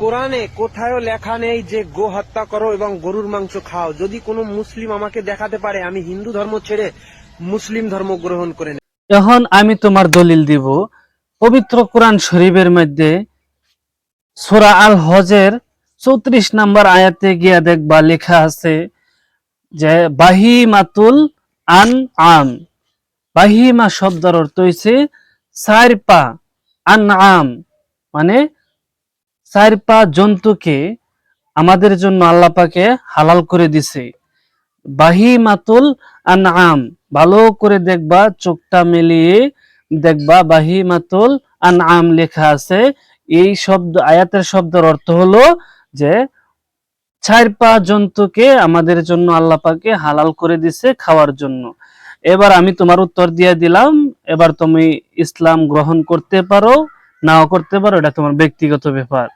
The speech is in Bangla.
কোরআনে কোথায়ও লেখা নেই যে গো হত্যা করো এবং গরুর মাংস খাও। যদি কোনো মুসলিম আমাকে দেখাতে পারে আমি হিন্দু ধর্ম ছেড়ে মুসলিম ধর্ম গ্রহণ করে নেব। এখন আমি তোমার দলিল দিব। পবিত্র কোরআন শরীফের মধ্যে সূরা আল হজের 34 নম্বর আয়াতে গিয়া দেখবা লেখা আছে যে বাহিমাতুল আনআম। বাহিমা শব্দের অর্থ হইছে চার পা, আনআম মানে চার পা জন্তুকে আমাদের জন্য আল্লাহ পাকে হালাল করে দিছে। বাহিমাতুল আনআম, ভালো করে দেখবা, চোখটা মিলিয়ে দেখবা বাহিমাতুল আনআম লেখা আছে। এই শব্দ আয়াতের শব্দের অর্থ হলো যে চার পা জন্তুকে আমাদের জন্য আল্লাহ পাকে হালাল করে দিছে খাওয়ার জন্য। এবার আমি তোমার উত্তর দিয়ে দিলাম। এবার তুমি ইসলাম গ্রহণ করতে পারো, নাও করতে পারো, এটা তোমার ব্যক্তিগত ব্যাপার।